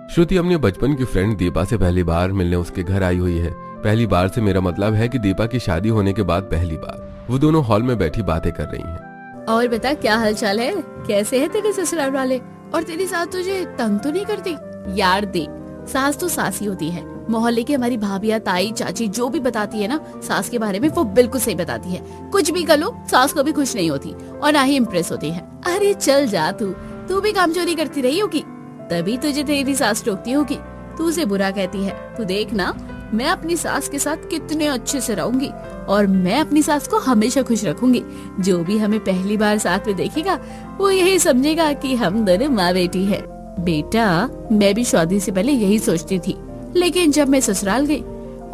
श्रुति अपने बचपन की फ्रेंड दीपा से पहली बार मिलने उसके घर आई हुई है। पहली बार से मेरा मतलब है कि दीपा की शादी होने के बाद पहली बार वो दोनों हॉल में बैठी बातें कर रही हैं। और बता, क्या हालचाल है? कैसे है तेरे ससुराल वाले? और तेरी सास तुझे तंग तो नहीं करती? यार देख, सास तो सास ही होती है। मोहल्ले की हमारी भाभियाँ, ताई, चाची जो भी बताती है ना सास के बारे में, वो बिल्कुल सही बताती है। कुछ भी कर लो, सास कभी खुश नहीं होती और ना ही इम्प्रेस होती है। अरे चल जा, तू भी काम चोरी करती रही होगी, तभी तुझे तेरी सास टोकती होगी। तू उसे बुरा कहती है। तू देख ना, मैं अपनी सास के साथ कितने अच्छे से रहूंगी और मैं अपनी सास को हमेशा खुश रखूंगी। जो भी हमें पहली बार साथ में देखेगा वो यही समझेगा कि हम दोनों माँ बेटी है। बेटा, मैं भी शादी से पहले यही सोचती थी, लेकिन जब मैं ससुराल गई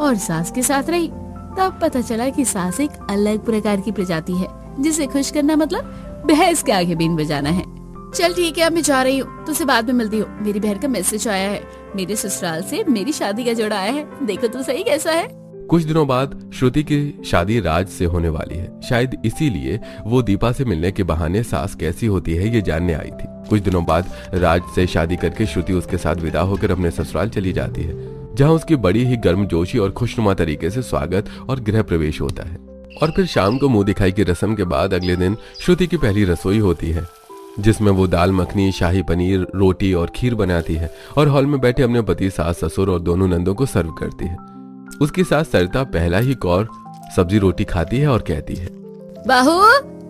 और सास के साथ रही तब पता चला कि सास एक अलग प्रकार की प्रजाति है, जिसे खुश करना मतलब भैंस के आगे बीन बजाना है। चल ठीक है, अब मैं जा रही हूँ, तुझसे बाद में मिलती हूँ। मेरी बहन का मैसेज आया है, मेरे ससुराल से मेरी शादी का जोड़ा आया है। देखो तो सही कैसा है। कुछ दिनों बाद श्रुति की शादी राज से होने वाली है। शायद इसीलिए वो दीपा से मिलने के बहाने सास कैसी होती है ये जानने आई थी। कुछ दिनों बाद राज से शादी करके श्रुति उसके साथ विदा होकर अपने ससुराल चली जाती है, जहाँ उसकी बड़ी ही गर्मजोशी और खुशनुमा तरीके से स्वागत और गृह प्रवेश होता है। और फिर शाम को मुंह दिखाई की रस्म के बाद अगले दिन श्रुति की पहली रसोई होती है, जिसमें वो दाल मखनी, शाही पनीर, रोटी और खीर बनाती है और हॉल में बैठे अपने पति, सास, ससुर और दोनों नंदों को सर्व करती है। उसकी सास सरिता पहला ही कौर सब्जी रोटी खाती है और कहती है, बहू,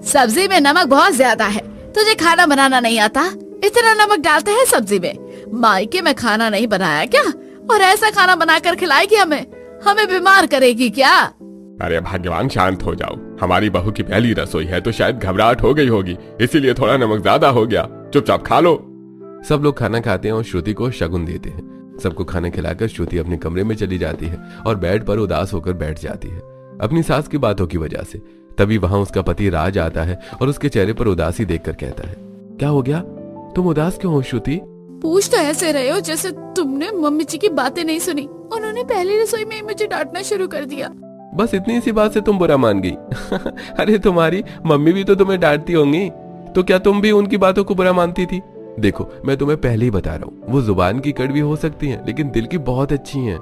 सब्जी में नमक बहुत ज्यादा है। तुझे खाना बनाना नहीं आता? इतना नमक डालते हैं सब्जी में। मायके में खाना नहीं बनाया क्या? और ऐसा खाना बनाकर खिलाएगी हमें बीमार करेगी क्या? अरे भगवान, शांत हो जाओ। हमारी बहू की पहली रसोई है तो शायद घबराहट हो गई होगी, इसीलिए थोड़ा नमक ज्यादा हो गया। चुपचाप खा लो। सब लोग खाना खाते हैं और श्रुति को शगुन देते हैं। सबको खाना खिलाकर श्रुति अपने कमरे में चली जाती है और बेड पर उदास होकर बैठ जाती है अपनी सास की बातों की वजह से। तभी वहां उसका पति राज आता है और उसके चेहरे पर उदासी देखकर कहता है, क्या हो गया? तुम उदास क्यों हो श्रुति? पूछ तो ऐसे रहे हो जैसे तुमने मम्मी जी की बातें नहीं सुनी। उन्होंने पहली रसोई में मुझे डांटना शुरू कर दिया। बस इतनी सी बात से तुम बुरा मान गई? अरे तुम्हारी मम्मी भी तो तुम्हें डांटती होंगी, तो क्या तुम भी उनकी बातों को बुरा मानती थी? देखो, मैं तुम्हें पहले ही बता रहा हूँ, वो जुबान की कड़वी हो सकती हैं, लेकिन दिल की बहुत अच्छी हैं।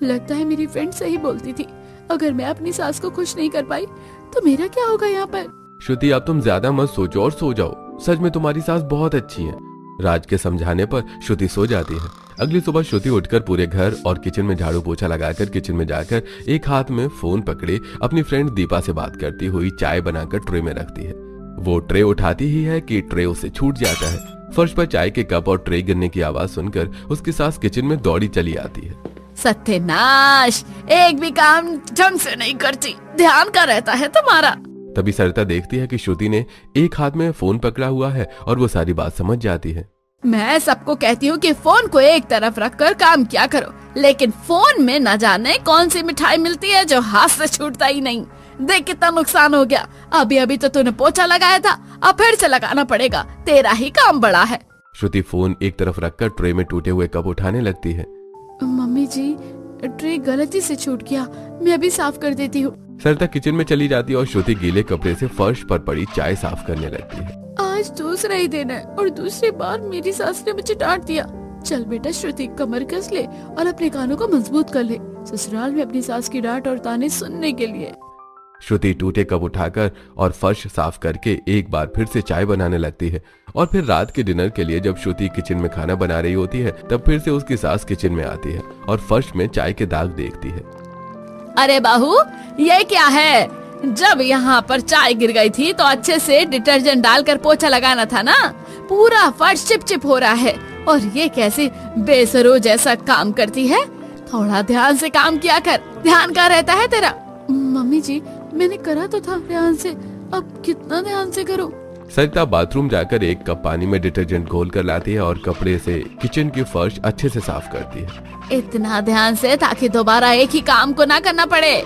लगता है मेरी फ्रेंड सही बोलती थी। अगर मैं अपनी सास को खुश नहीं कर पाई तो मेरा क्या होगा यहाँ पर? श्रुति, अब तुम ज्यादा मत सोचो और सो जाओ। सच में तुम्हारी सास बहुत अच्छी है। राज के समझाने पर श्रुति सो जाती है। अगली सुबह श्रुति उठकर पूरे घर और किचन में झाड़ू पोछा लगाकर किचन में जाकर एक हाथ में फोन पकड़े अपनी फ्रेंड दीपा से बात करती हुई चाय बनाकर ट्रे में रखती है। वो ट्रे उठाती ही है कि ट्रे उसे छूट जाता है। फर्श पर चाय के कप और ट्रे गिरने की आवाज सुनकर उसकी सास किचन में दौड़ी चली आती है। सत्यानाश, एक भी काम ढंग से नहीं करती, ध्यान का रहता है तुम्हारा। तभी सरिता देखती है कि श्रुति ने एक हाथ में फोन पकड़ा हुआ है और वो सारी बात समझ जाती है। मैं सबको कहती हूँ कि फोन को एक तरफ रखकर काम क्या करो, लेकिन फोन में न जाने कौन सी मिठाई मिलती है जो हाथ से छूटता ही नहीं। देख कितना नुकसान हो गया। अभी तो तूने पोछा लगाया था, अब फिर से लगाना पड़ेगा। तेरा ही काम बड़ा है। श्रुति फोन एक तरफ रखकर ट्रे में टूटे हुए कप उठाने लगती है। मम्मी जी, ट्रे गलती से छूट गया, मैं अभी साफ कर देती हूँ। सरिता किचन में चली जाती है और श्रुति गीले कपड़े से फर्श पर पड़ी चाय साफ करने लगती है। आज दूसरा ही दिन है और दूसरी बार मेरी सास ने मुझे डांट दिया। चल बेटा श्रुति, कमर कस ले और अपने कानों को मजबूत कर ले, ससुराल में अपनी सास की डांट और ताने सुनने के लिए। श्रुति टूटे कप उठाकर और फर्श साफ करके एक बार फिर से चाय बनाने लगती है। और फिर रात के डिनर के लिए जब श्रुति किचन में खाना बना रही होती है तब फिर से उसकी सास किचन में आती है और फर्श में चाय के दाग देखती है। अरे बहू, ये क्या है? जब यहाँ पर चाय गिर गई थी तो अच्छे से डिटर्जेंट डालकर पोछा लगाना था ना। पूरा फर्श चिपचिप हो रहा है और ये कैसे बेसरो जैसा काम करती है। थोड़ा ध्यान से काम किया कर, ध्यान का रहता है तेरा। मम्मी जी, मैंने करा तो था ध्यान से, अब कितना ध्यान से करूं? सरिता बाथरूम जाकर एक कप पानी में डिटर्जेंट घोल कर लाती है और कपड़े से किचन की फर्श अच्छे से साफ करती है। इतना ध्यान से ताकि दोबारा एक ही काम को ना करना पड़े।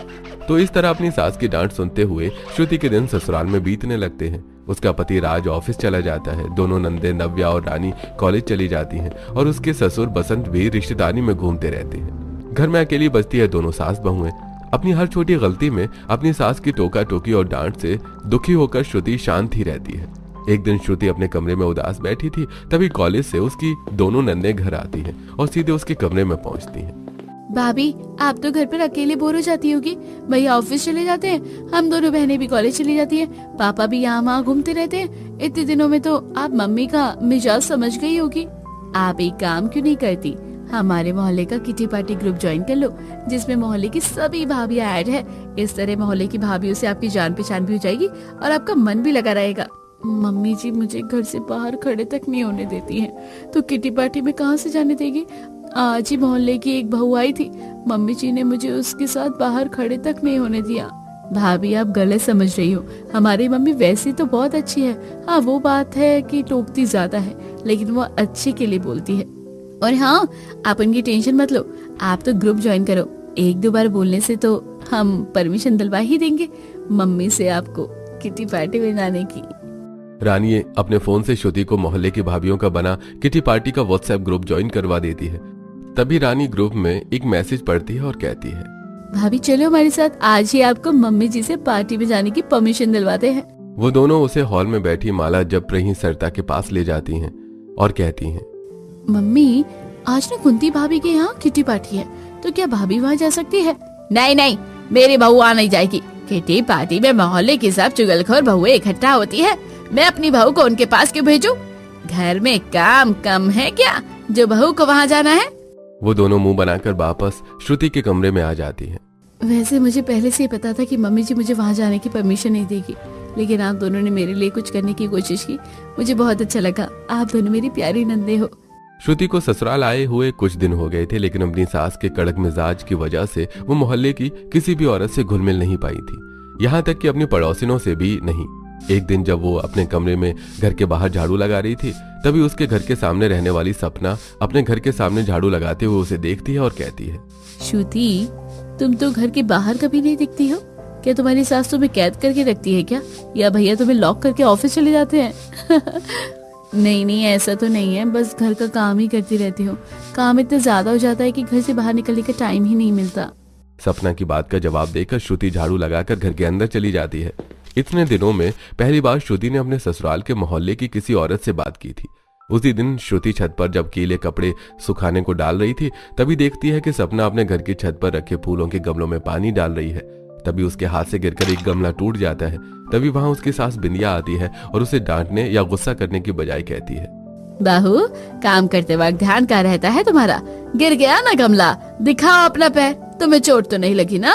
तो इस तरह अपनी सास की डांट सुनते हुए श्रुति के दिन ससुराल में बीतने लगते हैं। उसका पति राज ऑफिस चला जाता है। दोनों नंदे नव्या और रानी कॉलेज चली जाती हैं और उसके ससुर बसंत भी रिश्तेदारी में घूमते रहते हैं। घर में अकेली बचती है दोनों सास बहुएं। अपनी हर छोटी गलती में अपनी सास की टोका टोकी और डांट से दुखी होकर श्रुति शांत ही रहती है। एक दिन श्रुति अपने कमरे में उदास बैठी थी, तभी कॉलेज से उसकी दोनों नन्हे घर आती हैं और सीधे उसके कमरे में पहुंचती हैं। भाभी, आप तो घर पर अकेले बोर हो जाती होगी। भैया ऑफिस चले जाते हैं, हम दोनों बहनें भी कॉलेज चली जाती हैं, पापा भी यहाँ वहाँ घूमते रहते हैं। इतने दिनों में तो आप मम्मी का मिजाज समझ गई होगी। आप एक काम क्यों नहीं करती, हमारे मोहल्ले का किटी पार्टी ग्रुप ज्वाइन कर लो, जिसमें मोहल्ले की सभी भाभियां ऐड है। इस तरह मोहल्ले की भाभियों से आपकी जान पहचान भी हो जाएगी और आपका मन भी लगा रहेगा। मम्मी जी मुझे घर से बाहर खड़े तक नहीं होने देती हैं, तो किटी पार्टी में कहाँ से जाने देगी। आज ही मोहल्ले की एक बहू आई थी, मम्मी जी ने मुझे उसके साथ बाहर खड़े तक नहीं होने दिया। भाभी, आप गलत समझ रही हो, हमारी मम्मी वैसी तो बहुत अच्छी है। हाँ, वो बात है कि टोकती ज्यादा है, लेकिन वो अच्छे के लिए बोलती है। और हाँ, आप उनकी टेंशन मत लो, आप तो ग्रुप ज्वाइन करो। एक दो बार बोलने से तो हम परमिशन दिलवा ही देंगे मम्मी से आपको किटी पार्टी में जाने की। रानी अपने फोन से श्रुति को मोहल्ले की भाभियों का बना किटी पार्टी का व्हाट्सएप ग्रुप ज्वाइन करवा देती है। तभी रानी ग्रुप में एक मैसेज पढ़ती है और कहती है, भाभी चलो हमारे साथ, आज ही आपको मम्मी जी से पार्टी में जाने की परमिशन दिलवाते हैं। वो दोनों उसे हॉल में बैठी माला जप रही सरिता के पास ले जाती हैं और कहती हैं, मम्मी आज ना कुंती भाभी के यहाँ किटी पार्टी है, तो क्या भाभी वहाँ जा सकती है। नहीं नहीं, मेरी बहू आ नहीं जाएगी। किटी पार्टी में मोहल्ले की सब चुगलखोर बहुएं इकट्ठा होती है, मैं अपनी बहू को उनके पास क्यों भेजूं? घर में काम कम है क्या जो बहू को वहाँ जाना है। वो दोनों मुंह बनाकर वापस श्रुति के कमरे में आ जाती हैं। वैसे मुझे पहले से ही पता था कि मम्मी जी मुझे वहाँ जाने की परमिशन नहीं देगी, लेकिन आप दोनों ने मेरे लिए कुछ करने की कोशिश की, मुझे बहुत अच्छा लगा। आप दोनों मेरी प्यारी नंदे हो। श्रुति को ससुराल आए हुए कुछ दिन हो गए थे, लेकिन अपनी सास के कड़क मिजाज की वजह से वो मोहल्ले की किसी भी औरत से घुल मिल नहीं पाई थी, यहाँ तक कि अपनी पड़ोसिनों से भी नहीं। एक दिन जब वो अपने कमरे में घर के बाहर झाड़ू लगा रही थी, तभी उसके घर के सामने रहने वाली सपना अपने घर के सामने झाड़ू लगाते हुए उसे देखती है और कहती है, श्रुति, तुम तो घर के बाहर कभी नहीं दिखती हो, क्या तुम्हारी सास तुम्हें कैद करके रखती है क्या, या भैया तुम्हें लॉक करके ऑफिस चले जाते हैं। नहीं नहीं, ऐसा तो नहीं है, बस घर का काम ही करती रहती हूँ। काम इतना ज्यादा हो जाता है कि घर से बाहर निकलने का टाइम ही नहीं मिलता। सपना की बात का जवाब देकर श्रुति झाड़ू लगाकर घर के अंदर चली जाती है। इतने दिनों में पहली बार श्रुति ने अपने ससुराल के मोहल्ले की किसी औरत से बात की थी। उसी दिन श्रुति छत पर जब गीले कपड़े सुखाने को डाल रही थी, तभी देखती है कि सपना अपने घर की छत पर रखे फूलों के गमलों में पानी डाल रही है। तभी उसके हाथ से गिरकर एक गमला टूट जाता है। तभी वहां उसकी सास बिंदिया आती है और उसे डांटने या गुस्सा करने की बजाय कहती है, बहू, काम करते वक्त ध्यान कहाँ रहता है तुम्हारा, गिर गया ना गमला, दिखाओ अपना पैर, तुम्हें चोट तो नहीं लगी ना।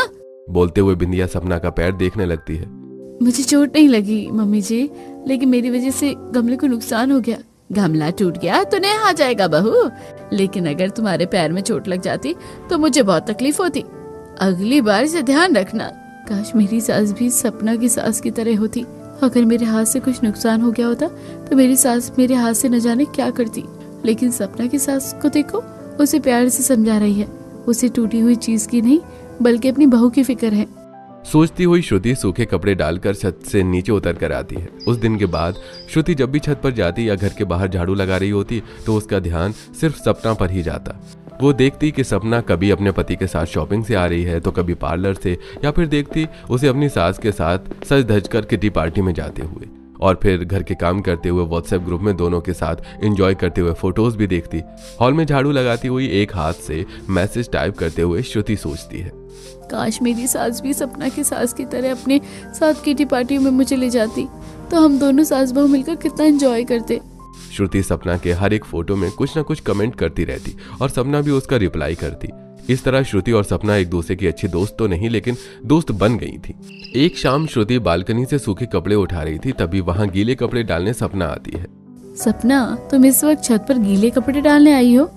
बोलते हुए बिंदिया सपना का पैर देखने लगती है। मुझे चोट नहीं लगी मम्मी जी, लेकिन मेरी वजह से गमले को नुकसान हो गया। गमला टूट गया तो नहीं आ जाएगा बहू, लेकिन अगर तुम्हारे पैर में चोट लग जाती तो मुझे बहुत तकलीफ होती। अगली बार से ध्यान रखना। काश मेरी सास भी सपना की सास की तरह होती। अगर मेरे हाथ से कुछ नुकसान हो गया होता तो मेरी सास मेरे हाथ से न जाने क्या करती, लेकिन सपना की सास को देखो, उसे प्यार से समझा रही है। उसे टूटी हुई चीज की नहीं बल्कि अपनी बहू की फिक्र है। सोचती हुई श्रुति सूखे कपड़े डालकर छत से नीचे उतर कर आती है। उस दिन के बाद श्रुति जब भी छत पर जाती या घर के बाहर झाड़ू लगा रही होती तो उसका ध्यान सिर्फ सपना पर ही जाता। वो देखती कि सपना कभी अपने पति के साथ शॉपिंग से आ रही है तो कभी पार्लर से, या फिर देखती उसे अपनी सास के साथ सज धज कर किटी पार्टी में जाते हुए, और फिर घर के काम करते हुए व्हाट्सएप ग्रुप में दोनों के साथ एंजॉय करते हुए फोटोज भी देखती। हॉल में झाड़ू लगाती हुई एक हाथ से मैसेज टाइप करते हुए श्रुति सोचती है, काश मेरी सास भी सपना की सास की तरह अपने साथ किटी पार्टी में मुझे ले जाती, तो हम दोनों सास बहू मिलकर कितना एंजॉय करते। श्रुति सपना के हर एक फोटो में कुछ न कुछ कमेंट करती रहती और सपना भी उसका रिप्लाई करती। इस तरह श्रुति और सपना एक दूसरे की अच्छी दोस्त तो नहीं, लेकिन दोस्त बन गई थी। एक शाम श्रुति बालकनी से सूखे कपड़े उठा रही थी, तभी वहां गीले कपड़े डालने सपना आती है। सपना, तुम इस वक्त छत पर गीले कपड़े डालने आई हो?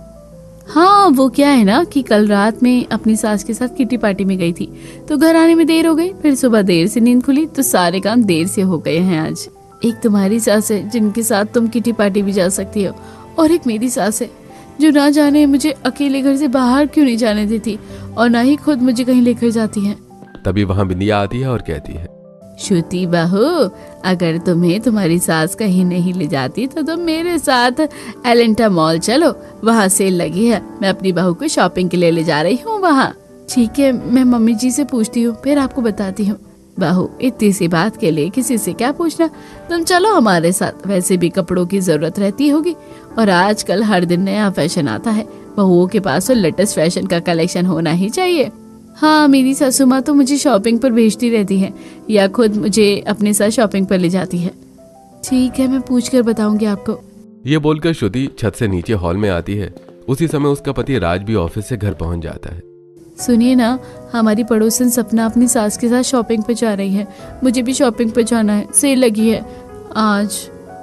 हाँ, वो क्या है ना कि कल रात में अपनी सास के साथ किटी पार्टी में गई थी, तो घर आने में देर हो गई, फिर सुबह देर से नींद खुली, तो सारे काम देर से हो गए हैं आज। एक तुम्हारी सास है जिनके साथ तुम किटी पार्टी भी जा सकती हो, और एक मेरी सास है जो ना जाने मुझे अकेले घर से बाहर क्यों नहीं जाने देती और ना ही खुद मुझे कहीं लेकर जाती है। तभी वहां बिंदिया आती है और कहती है, श्रुति बहू, अगर तुम्हें तुम्हारी सास कहीं नहीं ले जाती तो तुम मेरे साथ एलेंटा मॉल चलो, वहाँ सेल लगी है, मैं अपनी बहू को शॉपिंग के लिए ले जा रही हूँ वहाँ। ठीक है, मैं मम्मी जी से पूछती हूँ, फिर आपको बताती हूँ। बहू इतनी सी बात के लिए किसी से क्या पूछना, तुम चलो हमारे साथ, वैसे भी कपड़ों की जरूरत रहती होगी और आजकल हर दिन नया फैशन आता है, बहुओं के पास तो लेटेस्ट फैशन का कलेक्शन होना ही चाहिए। हाँ, मेरी सासू माँ तो मुझे शॉपिंग पर भेजती रहती है या खुद मुझे अपने साथ शॉपिंग पर ले जाती है। ठीक है, मैं पूछ कर बताऊंगी आपको। ये बोलकर श्रुति छत से नीचे हॉल में आती है। उसी समय उसका पति राज भी ऑफिस से घर पहुंच जाता है। सुनिए ना, हमारी पड़ोसन सपना अपनी सास के साथ शॉपिंग पे जा रही है, मुझे भी शॉपिंग पे जाना है, सेल लगी है। आज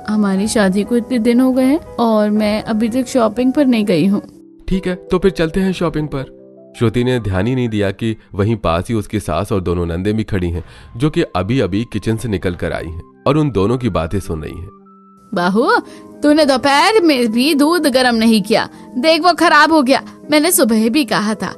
हमारी शादी को इतने दिन हो गए हैं और मैं अभी तक शॉपिंग पर नहीं गई हूँ। ठीक है, तो फिर चलते हैं शॉपिंग पर। श्रुति ने ध्यान ही नहीं दिया कि वहीं पास ही उसकी सास और दोनों नंदे भी खड़ी हैं, जो कि अभी अभी किचन से निकल कर आई हैं और उन दोनों की बातें सुन रही हैं। बहू, तूने दोपहर में भी दूध गर्म नहीं किया, देख वो खराब हो गया। मैंने सुबह भी कहा था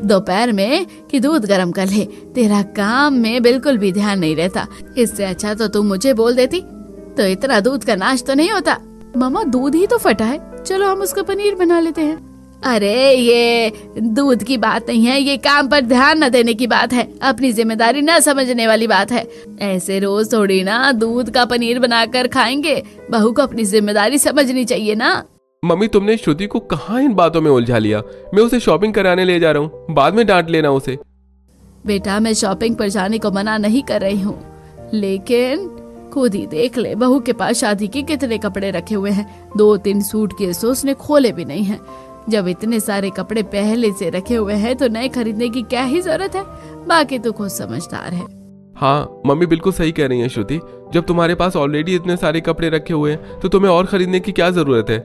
दोपहर में कि दूध गर्म कर ले, तेरा काम में बिल्कुल भी ध्यान नहीं रहता। इससे अच्छा तो तुम मुझे बोल देती, तो इतना दूध का नाश तो नहीं होता। मामा, दूध ही तो फटा है, चलो हम उसका पनीर बना लेते हैं। अरे ये दूध की बात नहीं है, ये काम पर ध्यान न देने की बात है, अपनी जिम्मेदारी न समझने वाली बात है। ऐसे रोज थोड़ी ना दूध का पनीर बनाकर खाएंगे, बहू को अपनी जिम्मेदारी समझनी चाहिए ना। मम्मी, तुमने श्रुति को कहाँ इन बातों में उलझा लिया? मैं उसे शॉपिंग कराने ले जा रहा हूँ, बाद में डांट लेना उसे। बेटा, मैं शॉपिंग पर जाने को मना नहीं कर रही हूँ, लेकिन खुद ही देख ले, बहू के पास शादी के कितने कपड़े रखे हुए हैं। 2-3 सूटकेस उसने खोले भी नहीं है। जब इतने सारे कपड़े पहले से रखे हुए हैं तो नए खरीदने की क्या ही जरूरत है। बाकी तो खुद समझदार है। हाँ मम्मी, बिल्कुल सही कह रही है श्रुति। जब तुम्हारे पास ऑलरेडी इतने सारे कपड़े रखे हुए हैं तो तुम्हें और खरीदने की क्या जरूरत है?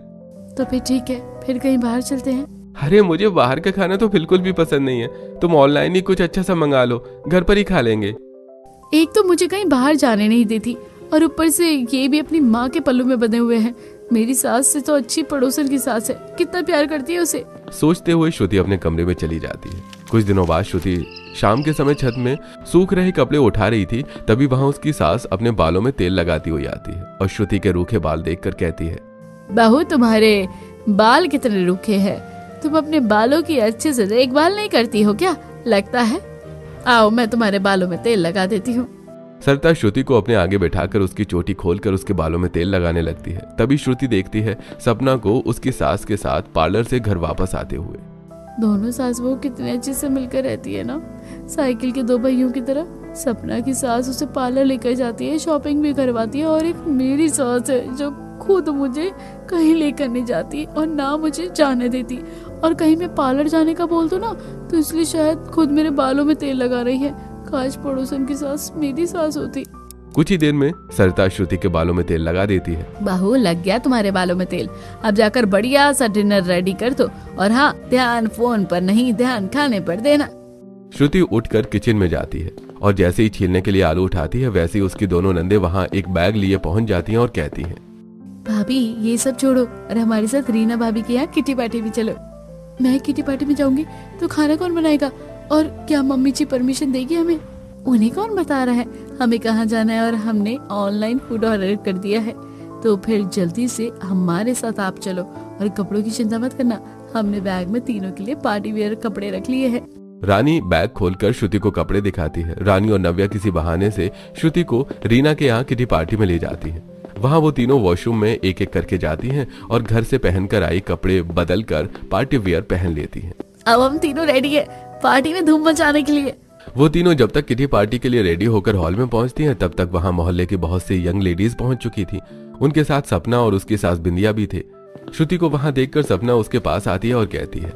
तो फिर ठीक है, फिर कहीं बाहर चलते हैं। अरे मुझे बाहर का खाना तो बिल्कुल भी पसंद नहीं है, तुम ऑनलाइन ही कुछ अच्छा सा मंगा लो, घर पर ही खा लेंगे। एक तो मुझे कहीं बाहर जाने नहीं देती और ऊपर से ये भी अपनी माँ के पल्लू में बंधे हुए हैं। मेरी सास से तो अच्छी पड़ोसन की सास है, कितना प्यार करती है उसे। सोचते हुए श्रुति अपने कमरे में चली जाती है। कुछ दिनों बाद श्रुति शाम के समय छत में सूख रहे कपड़े उठा रही थी, तभी वहां उसकी सास अपने बालों में तेल लगाती हुई आती है और श्रुति के रूखे बाल देखकर कहती है, बहू तुम्हारे बाल कितने रूखे हैं, तुम अपने बालों की अच्छे से देखभाल नहीं करती हो क्या? लगता है, आओ मैं तुम्हारे बालों में तेल लगा देती हूँ। सरिता श्रुति को अपने आगे बैठाकर उसकी चोटी खोलकर उसके बालों में तेल लगाने लगती है। तभी श्रुति देखती है सपना को उसकी सास के साथ पार्लर से घर वापस आते हुए। दोनों सास बहू कितने अच्छे से मिलकर रहती है ना, साइकिल के 2 पहियों की तरह। सपना की सास उसे पार्लर लेकर जाती है, शॉपिंग भी करवाती है, और एक मेरी सास है जो खुद मुझे कहीं लेकर नहीं जाती और ना मुझे जाने देती। और कहीं मैं पार्लर जाने का बोल दूं ना तो इसलिए शायद खुद मेरे बालों में तेल लगा रही है। काश पड़ोसन की सास मेरी सास होती। कुछ ही देर में सरिता श्रुति के बालों में तेल लगा देती है। बहू, लग गया तुम्हारे बालों में तेल, अब जाकर बढ़िया सा डिनर रेडी कर दो, और हाँ, ध्यान फोन पर नहीं, ध्यान खाने पर देना। श्रुति उठकर किचन में जाती है और जैसे ही छीलने के लिए आलू उठाती है वैसे ही उसकी दोनों नंदे वहाँ एक बैग लिए पहुँच जाती है और कहती है, भाभी ये सब छोड़ो और हमारे साथ रीना भाभी के यहाँ किटी पार्टी में चलो। मैं किटी पार्टी में जाऊंगी तो खाना कौन बनाएगा, और क्या मम्मी जी परमिशन देगी हमें? उन्हें कौन बता रहा है हमें कहाँ जाना है, और हमने ऑनलाइन फूड ऑर्डर कर दिया है। तो फिर जल्दी से हमारे साथ आप चलो, और कपड़ों की चिंता मत करना, हमने बैग में तीनों के लिए पार्टी वेयर कपड़े रख लिए हैं। रानी बैग खोलकर श्रुति को कपड़े दिखाती है। रानी और नव्या किसी बहाने से श्रुति को रीना के यहाँ किटी पार्टी में ले जाती है। वहाँ वो तीनों वॉशरूम में एक एक करके जाती हैं और घर से पहनकर आई कपड़े बदल कर पार्टी वेयर पहन लेती हैं। अब हम तीनों रेडी है पार्टी में धूम मचाने के लिए। वो तीनों जब तक किटी पार्टी के लिए रेडी होकर हॉल में पहुंचती हैं तब तक वहाँ मोहल्ले की बहुत सी यंग लेडीज पहुंच चुकी थी। उनके साथ सपना और उसकी सास बिंदिया भी थे। श्रुति को वहाँ देखकर सपना उसके पास आती है और कहती है,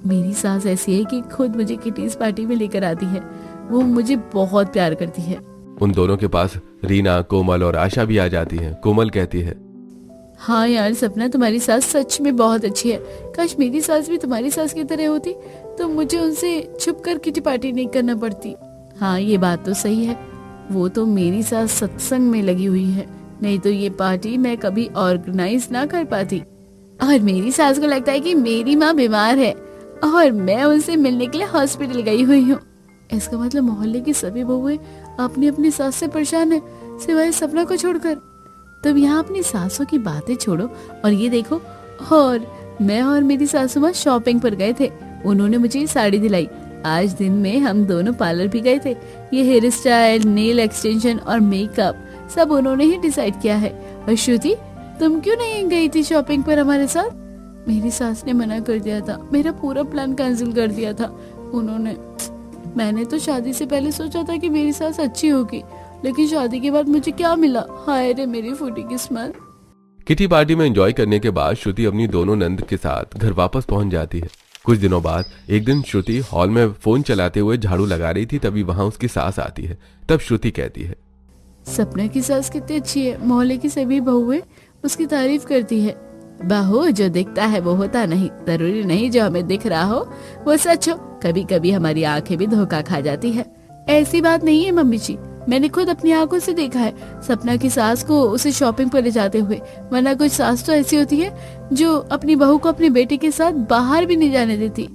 मेरी सास ऐसी है कि खुद मुझे किटीज पार्टी में लेकर आती है, वो मुझे बहुत प्यार करती है। उन दोनों के पास रीना, कोमल और आशा भी आ जाती हैं। कोमल कहती है, हाँ यार सपना, तुम्हारी सास सच में बहुत अच्छी है। काश मेरी सास भी तुम्हारी सास की तरह होती तो मुझे उनसे छुप कर किटी पार्टी नहीं करना पड़ती। हाँ ये बात तो सही है, वो तो मेरी सास सत्संग में लगी हुई है, नहीं तो ये पार्टी मैं कभी ऑर्गेनाइज ना कर पाती। और मेरी सास को लगता है कि मेरी माँ बीमार है और मैं उनसे मिलने के लिए हॉस्पिटल गई हुई हूँ। इसका मतलब मोहल्ले की सभी बहुएं अपनी अपनी सास से परेशान है, सिवाय सपना को छोड़कर। तब यहाँ अपनी सासों की बातें छोड़ो और ये देखो, और मैं और मेरी सासू माँ शॉपिंग पर गए थे, उन्होंने मुझे साड़ी दिलाई। आज दिन में हम दोनों पार्लर भी गए थे। ये हेयर स्टाइल, नेल एक्सटेंशन और मेकअप सब उन्होंने ही डिसाइड किया है। और श्रुति, तुम क्यों नहीं गई थी शॉपिंग पर हमारे साथ? मेरी सास ने मना कर दिया था, मेरा पूरा प्लान कैंसिल कर दिया था उन्होंने। मैंने तो शादी से पहले सोचा था कि मेरी सास अच्छी होगी, लेकिन शादी के बाद मुझे क्या मिला? हाय रे मेरी फूटी किस्मत। किटी पार्टी में एंजॉय करने के बाद श्रुति अपनी दोनों नंद के साथ घर वापस पहुंच जाती है। कुछ दिनों बाद एक दिन श्रुति हॉल में फोन चलाते हुए झाड़ू लगा रही थी, तभी वहां उसकी सास आती है। तब श्रुति कहती है, सपना की सास कितनी अच्छी है, मोहल्ले की सभी बहुएं उसकी तारीफ करती है। बहू जो दिखता है वो होता नहीं, जरूरी नहीं जो हमें दिख रहा हो वो सच हो। कभी कभी हमारी आंखें भी धोखा खा जाती है। ऐसी बात नहीं है मम्मी जी, मैंने खुद अपनी आंखों से देखा है सपना की सास को उसे शॉपिंग पर ले जाते हुए। वरना कुछ सास तो ऐसी होती है जो अपनी बहू को अपने बेटे के साथ बाहर भी नहीं जाने देती।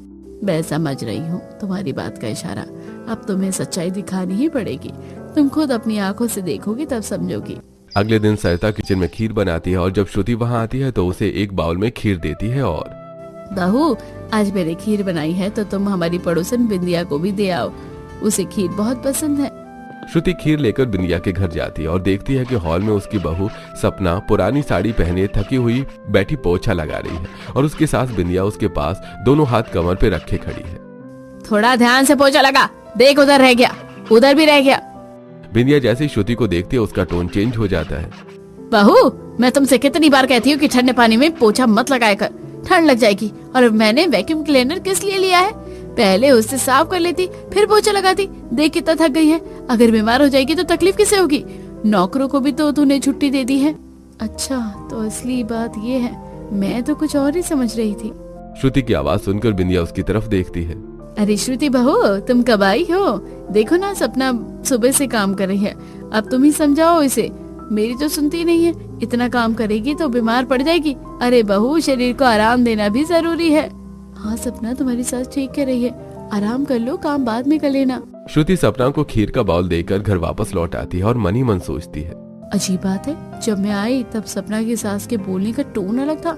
मैं समझ रही हूँ तुम्हारी बात का इशारा, अब तुम्हें सच्चाई दिखानी ही पड़ेगी। तुम खुद अपनी आंखों से देखोगी तब समझोगी। अगले दिन सरिता किचन में खीर बनाती है और जब श्रुति वहां आती है तो उसे एक बाउल में खीर देती है और बहू, आज मैंने खीर बनाई है तो तुम हमारी पड़ोसन बिंदिया को भी दे आओ, उसे खीर बहुत पसंद है। श्रुति खीर लेकर बिंदिया के घर जाती है और देखती है कि हॉल में उसकी बहू सपना पुरानी साड़ी पहने थकी हुई बैठी पोछा लगा रही है और उसकी सास बिंदिया उसके पास दोनों हाथ कमर पे रखे खड़ी है। थोड़ा ध्यान से पोछा लगा, देख उधर रह गया, उधर भी रह गया। बिंदिया जैसे श्रुति को देखती है उसका टोन चेंज हो जाता है। बहू, मैं तुमसे कितनी बार कहती हूँ कि ठंडे पानी में पोछा मत लगाया कर, ठंड लग जाएगी। और मैंने वैक्यूम क्लीनर किस लिए लिया है? पहले उससे साफ कर लेती फिर पोछा लगाती। देख कितना थक गई है, अगर बीमार हो जाएगी तो तकलीफ किसे होगी? नौकरों को भी तो तूने छुट्टी दे दी है। अच्छा तो असली बात ये है, मैं तो कुछ और ही समझ रही थी। श्रुति की आवाज सुनकर बिंदिया उसकी तरफ देखती है। अरे श्रुति बहू, तुम कब आई हो? देखो ना सपना सुबह से काम कर रही है, अब तुम ही समझाओ इसे, मेरी तो सुनती नहीं है। इतना काम करेगी तो बीमार पड़ जाएगी। अरे बहू, शरीर को आराम देना भी जरूरी है। हाँ सपना, तुम्हारी सास ठीक कह रही है, आराम कर लो, काम बाद में कर लेना। श्रुति सपना को खीर का बाउल देकर घर वापस लौट आती है और मन ही मन सोचती है, अजीब बात है, जब मैं आई तब सपना की सास के बोलने का टोन अलग था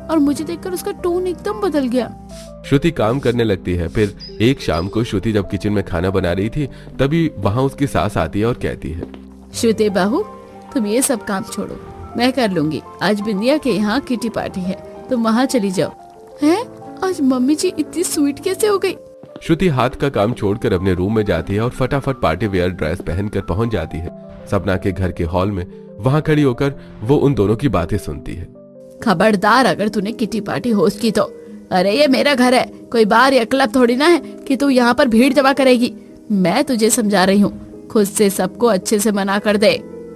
और मुझे देखकर उसका टोन एकदम बदल गया। श्रुति काम करने लगती है। फिर एक शाम को श्रुति जब किचन में खाना बना रही थी तभी वहाँ उसकी सास आती है और कहती है, श्रुति बहू, तुम ये सब काम छोड़ो, मैं कर लूंगी। आज बिंदिया के यहाँ किटी पार्टी है, तुम वहाँ चली जाओ। है? आज मम्मी जी इतनी स्वीट कैसे हो गई? श्रुति हाथ का काम छोड़कर अपने रूम में जाती है और फटाफट पार्टी वेयर ड्रेस पहनकर पहुंच जाती है सपना के घर के हॉल में। वहां खड़ी होकर वो उन दोनों की बातें सुनती है। खबरदार अगर तूने किटी पार्टी होस्ट की तो। अरे ये मेरा घर है, कोई बार या क्लब थोड़ी ना है कि तू यहाँ पर भीड़ जमा करेगी। मैं तुझे समझा रही हूँ, खुद से सबको अच्छे से मना कर दे,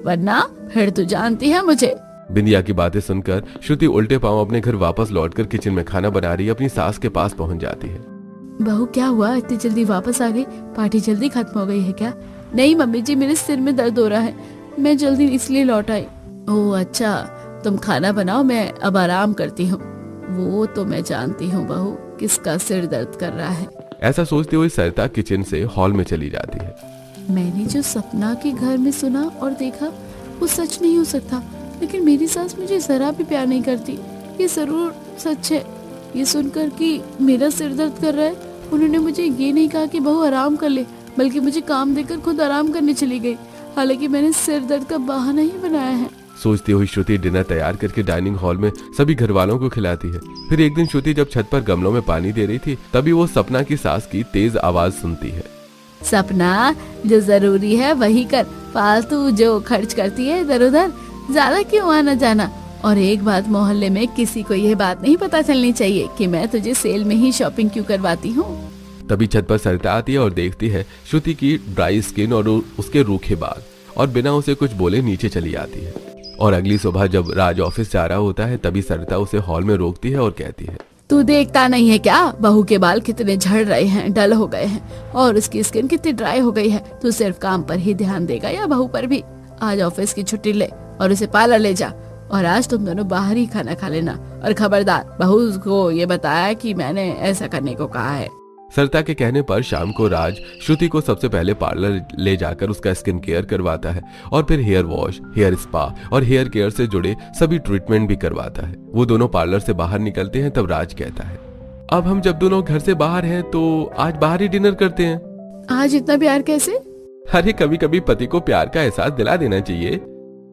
वरना फिर तू जानती है मुझे। बिंदिया की बातें सुनकर श्रुति उल्टे पांव अपने घर वापस लौटकर किचन में खाना बना रही अपनी सास के पास पहुंच जाती है। बहू क्या हुआ, इतनी जल्दी वापस आ गई? पार्टी जल्दी खत्म हो गई है क्या? नहीं मम्मी जी, मेरे सिर में दर्द हो रहा है, मैं जल्दी इसलिए लौट आई। ओह अच्छा, तुम खाना बनाओ, मैं अब आराम करती हूँ। वो तो मैं जानती हूँ बहू, किसका सिर दर्द कर रहा है। ऐसा सोचते हुए सरिता किचन से हॉल में चली जाती है। मैंने जो सपना के घर में सुना और देखा वो सच नहीं हो सकता, लेकिन मेरी सास मुझे जरा भी प्यार नहीं करती, ये जरूर सच है। ये सुनकर कि मेरा सिर दर्द कर रहा है, उन्होंने मुझे ये नहीं कहा कि बहू आराम कर ले, बल्कि मुझे काम देकर खुद आराम करने चली गई। हालांकि मैंने सिर दर्द का बहाना ही बनाया है। सोचती हुई श्रुति डिनर तैयार करके डाइनिंग हॉल में सभी घर वालों को खिलाती है। फिर एक दिन श्रुति जब छत पर गमलों में पानी दे रही थी तभी वो सपना की सास की तेज आवाज सुनती है। सपना, जो जरूरी है वही कर, फालतू जो खर्च करती है इधर उधर, ज्यादा क्यों आना जाना। और एक बात, मोहल्ले में किसी को यह बात नहीं पता चलनी चाहिए कि मैं तुझे सेल में ही शॉपिंग क्यों करवाती हूँ। तभी छत पर सरिता आती है और देखती है श्रुति की ड्राई स्किन और उसके रूखे बाल, और बिना उसे कुछ बोले नीचे चली आती है। और अगली सुबह जब राज ऑफिस जा रहा होता है तभी सरिता उसे हॉल में रोकती है और कहती है, तू देखता नहीं है क्या, बहू के बाल कितने झड़ रहे हैं, डल हो गए हैं और उसकी स्किन कितनी ड्राई हो गई है। तू सिर्फ काम पर ही ध्यान देगा या बहू पर भी? आज ऑफिस की छुट्टी ले और उसे पार्लर ले जा, और आज तुम दोनों बाहर ही खाना खा लेना। और खबरदार, बहू को ये बताया कि मैंने ऐसा करने को कहा है। सरिता के कहने पर शाम को राज श्रुति को सबसे पहले पार्लर ले जाकर उसका स्किन केयर करवाता है और फिर हेयर वॉश, हेयर स्पा और हेयर केयर से जुड़े सभी ट्रीटमेंट भी करवाता है। वो दोनों पार्लर से बाहर निकलते हैं तब राज कहता है, अब हम जब दोनों घर से बाहर हैं तो आज बाहर ही डिनर करते हैं। आज इतना प्यार कैसे? अरे कभी कभी पति को प्यार का एहसास दिला देना चाहिए।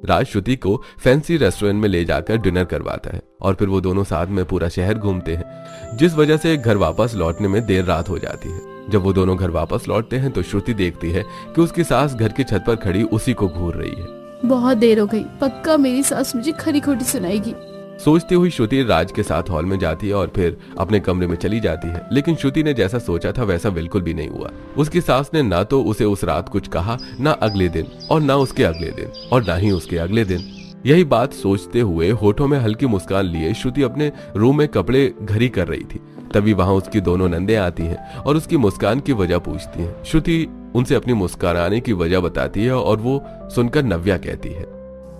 राज श्रुति को फैंसी रेस्टोरेंट में ले जाकर डिनर करवाता है और फिर वो दोनों साथ में पूरा शहर घूमते हैं, जिस वजह से घर वापस लौटने में देर रात हो जाती है। जब वो दोनों घर वापस लौटते हैं तो श्रुति देखती है कि उसकी सास घर की छत पर खड़ी उसी को घूर रही है। बहुत देर हो गई, पक्का मेरी सास मुझे खरी खोटी सुनाएगी। सोचती हुई श्रुति राज के साथ हॉल में जाती है और फिर अपने कमरे में चली जाती है, लेकिन श्रुति ने जैसा सोचा था वैसा बिल्कुल भी नहीं हुआ। उसकी सास ने ना तो उसे उस रात कुछ कहा, ना अगले दिन, और ना उसके अगले दिन, और ना ही उसके अगले दिन। यही बात सोचते हुए होठों में हल्की मुस्कान लिए श्रुति अपने रूम में कपड़े घड़ी कर रही थी। तभी वहां उसकी दोनों नंदे आती हैं और उसकी मुस्कान की वजह पूछती हैं। श्रुति उनसे अपनी मुस्कुराने की वजह बताती है और वो सुनकर नव्या कहती है,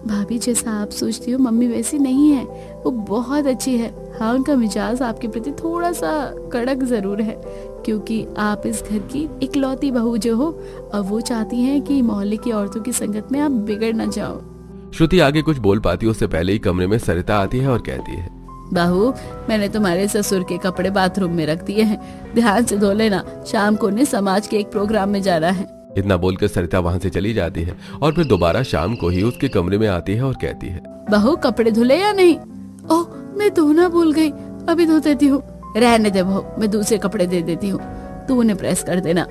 भाभी जैसा आप सोचती हो मम्मी वैसी नहीं है, वो बहुत अच्छी है। हाँ, उनका मिजाज आपके प्रति थोड़ा सा कड़क जरूर है, क्योंकि आप इस घर की इकलौती बहू जो हो, और वो चाहती हैं कि मोहल्ले की औरतों की संगत में आप बिगड़ न जाओ। श्रुति आगे कुछ बोल पाती उससे पहले ही कमरे में सरिता आती है और कहती है, बहू मैंने तुम्हारे ससुर के कपड़े बाथरूम में रख दिए हैं, ध्यान से धो लेना, शाम को उन्हें समाज के एक प्रोग्राम में जाना है। इतना बोलकर सरिता वहां से चली जाती है और फिर दोबारा शाम को ही उसके कमरे में आती है और कहती है, बहू कपड़े धुले या नहीं? ओह मैं धोना भूल गई, अभी धो देती हूँ। रहने दे बहू, मैं दूसरे कपड़े दे देती हूँ, तू उन्हें प्रेस कर देना।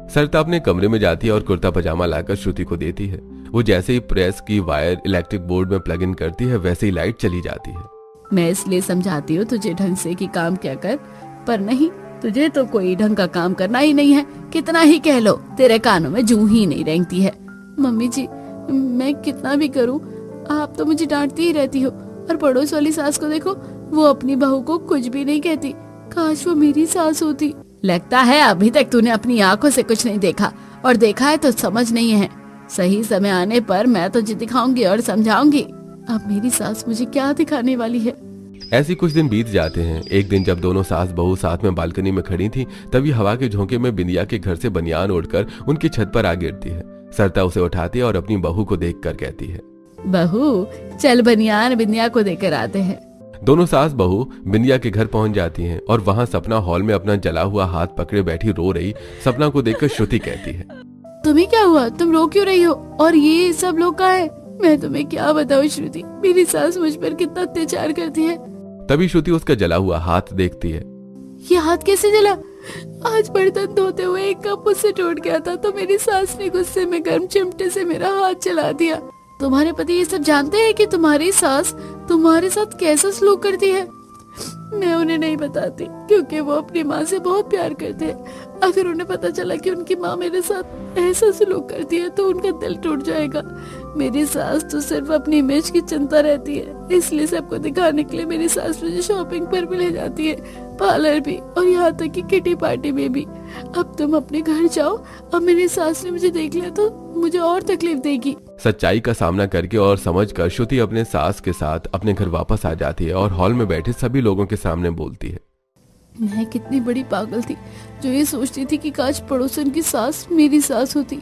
सरिता अपने कमरे में जाती है और कुर्ता पजामा लाकर श्रुति को देती है। वो जैसे ही प्रेस की वायर इलेक्ट्रिक बोर्ड में प्लग इन करती है वैसे ही लाइट चली जाती है। मैं इसलिए समझाती हूँ तुझे ढंग से कि काम क्या कर, पर नहीं, तुझे तो कोई ढंग का काम करना ही नहीं है। कितना ही कह लो, तेरे कानों में जूं ही नहीं रेंगती है। मम्मी जी मैं कितना भी करूँ आप तो मुझे डांटती ही रहती हो, और पड़ोस वाली सास को देखो, वो अपनी बहू को कुछ भी नहीं कहती। काश वो मेरी सास होती। लगता है अभी तक तूने अपनी आंखों से कुछ नहीं देखा, और देखा है तो समझ नहीं है। सही समय आने पर मैं तुझे दिखाऊंगी और समझाऊंगी। अब मेरी सास मुझे क्या दिखाने वाली है। ऐसी कुछ दिन बीत जाते हैं। एक दिन जब दोनों सास बहू साथ में बालकनी में खड़ी थी, तभी हवा के झोंके में बिंदिया के घर से बनियान उड़कर उनकी छत पर आ गिरती है। सरिता उसे उठाती है और अपनी बहू को देखकर कहती है, बहू चल बनियान बिंदिया को देकर आते हैं। दोनों सास बहू बिंदिया के घर पहुंच जाती हैं और वहां सपना हॉल में अपना जला हुआ हाथ पकड़े बैठी रो रही सपना को देखकर श्रुति कहती है, तुम्हें क्या हुआ, तुम रो क्यों रही हो, और ये सब लोग कहाँ है? मैं तुम्हें क्या बताऊं श्रुति, मेरी सास मुझ पर कितना अत्याचार करती है। तभी श्रुति उसका जला हुआ हाथ देखती है। ये हाथ कैसे जला? आज बर्तन धोते हुए एक कप मुझसे टूट गया था, तो मेरी सास ने गुस्से में गर्म चिमटे से मेरा हाथ जला दिया। तुम्हारे पति ये सब जानते हैं कि तुम्हारी सास तुम्हारे साथ कैसा सलूक करती है? मैं उन्हें नहीं बताती, क्योंकि वो अपनी माँ से बहुत प्यार करते हैं। अगर उन्हें पता चला कि उनकी माँ मेरे साथ ऐसा सलूक करती है तो उनका दिल टूट जाएगा। मेरी सास तो सिर्फ अपनी इमेज की चिंता रहती है, इसलिए सबको दिखाने के लिए मेरी सास मुझे शॉपिंग पर भी ले जाती है, पार्लर भी, और यहाँ तक कि किटी पार्टी में भी। अब तुम अपने घर जाओ, अब मेरी सास ने मुझे देख लिया तो मुझे और तकलीफ देगी। सच्चाई का सामना करके और समझकर श्रुति अपने सास के साथ अपने घर वापस आ जाती है और हॉल में बैठे सभी लोगों के सामने बोलती है, मैं कितनी बड़ी पागल थी जो ये सोचती थी कि काश पड़ोसन की सास मेरी सास होती,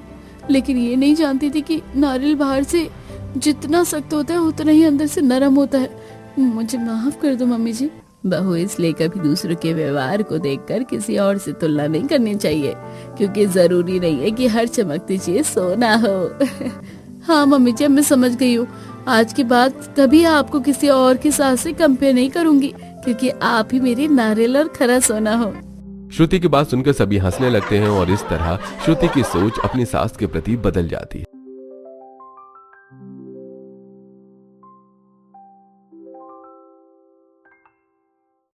लेकिन ये नहीं जानती थी कि नारियल बाहर से जितना सख्त होता है उतना ही अंदर से नरम होता है। मुझे माफ कर दो मम्मी जी। बहू इसलिए कभी दूसरों के व्यवहार को देखकर किसी और से तुलना नहीं करनी चाहिए, क्योंकि जरूरी नहीं है कि हर चमकती चीज सोना हो। हाँ मम्मी जी, मैं समझ गई हूँ। आज के बाद कभी आपको किसी और की सास से कंपेयर नहीं करूंगी, क्योंकि आप ही मेरी नारियल और खरा सोना हो। श्रुति की बात सुनकर सभी हंसने लगते हैं और इस तरह श्रुति की सोच अपनी सास के प्रति बदल जाती है।